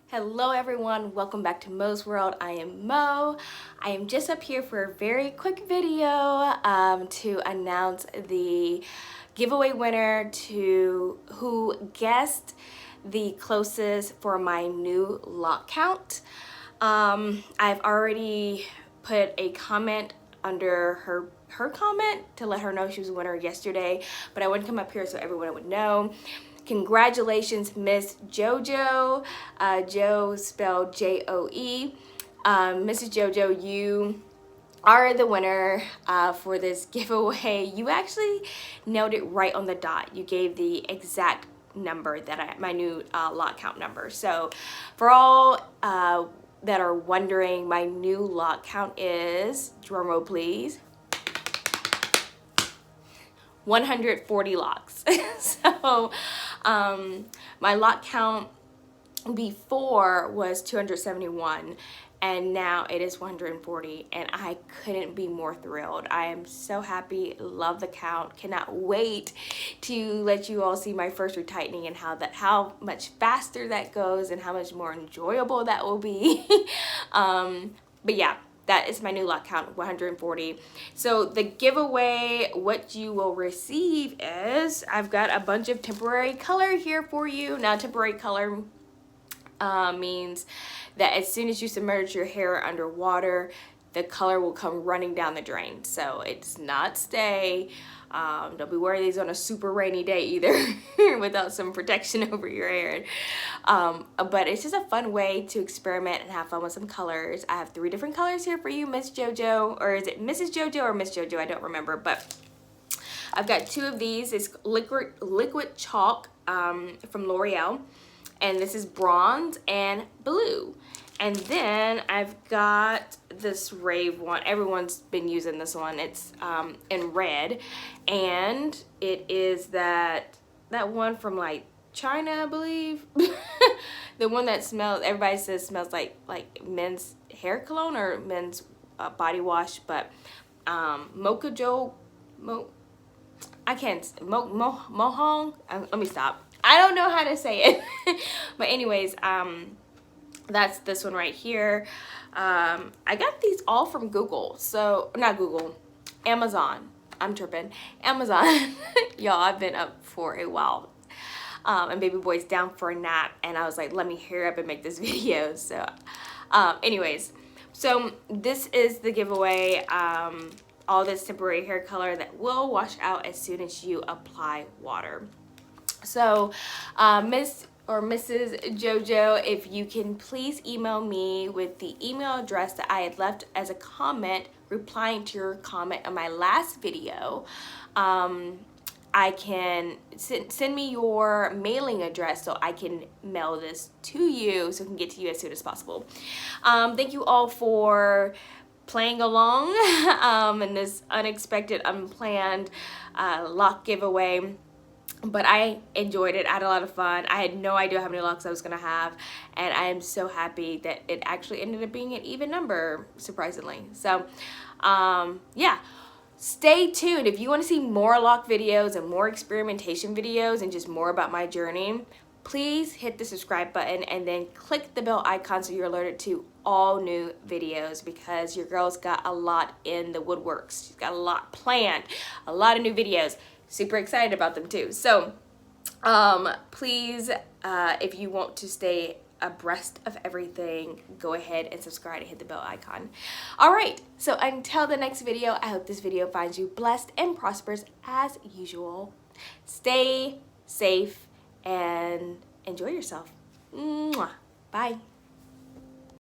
Hello everyone, welcome back to Mo's World. I am Mo. I am just up here for a very quick video to announce the giveaway winner to who guessed the closest for my new lock count. I've already put a comment under her comment to let her know she was a winner yesterday, but I wouldn't come up here so everyone would know. Congratulations, Miss JoJo. Joe spelled J-O-E. Mrs. JoJo, you are the winner for this giveaway. You actually nailed it right on the dot. You gave the exact number that my new lock count number. So for all that are wondering, my new lock count is, drumroll please, 140 locks. So my lock count before was 271 and now it is 140, and I couldn't be more thrilled. I am so happy, love the count, cannot wait to let you all see my first retightening and how much faster that goes and how much more enjoyable that will be. But yeah, that is my new lock count, 140. So the giveaway, what you will receive is, I've got a bunch of temporary color here for you. Now temporary color means that as soon as you submerge your hair underwater, the color will come running down the drain. So it does not stay. Don't be wearing these on a super rainy day either without some protection over your hair. But it's just a fun way to experiment and have fun with some colors. I have 3 different colors here for you, Miss JoJo, or is it Mrs. JoJo or Miss JoJo? I don't remember, but I've got 2 of these. It's liquid chalk from L'Oreal, and this is bronze and blue. And then I've got this rave one. Everyone's been using this one. It's in red, and it is that one from like China, I believe. The one that smells, everybody says smells like men's hair cologne or men's body wash, but Mohong. Let me stop. I don't know how to say it. But anyways, that's this one right here. I got these all from Google. So, not Google, Amazon. I'm tripping. Amazon. Y'all, I've been up for a while. And baby boy's down for a nap. And I was like, let me hurry up and make this video. So, anyways. So, this is the giveaway. All this temporary hair color that will wash out as soon as you apply water. So, Miss or Mrs. JoJo, if you can please email me with the email address that I had left as a comment replying to your comment on my last video. I can send me your mailing address so I can mail this to you so it can get to you as soon as possible. Thank you all for playing along in this unexpected, unplanned lock giveaway. But I enjoyed it. I had a lot of fun. I had no idea how many locks I was going to have. And I am so happy that it actually ended up being an even number, surprisingly. So, yeah. Stay tuned. If you want to see more lock videos and more experimentation videos and just more about my journey, please hit the subscribe button and then click the bell icon so you're alerted to all new videos, because your girl's got a lot in the woodworks. She's got a lot planned, a lot of new videos. Super excited about them too. So please, if you want to stay abreast of everything, go ahead and subscribe and hit the bell icon. All right, so until the next video, I hope this video finds you blessed and prosperous as usual. Stay safe and enjoy yourself. Mwah. Bye.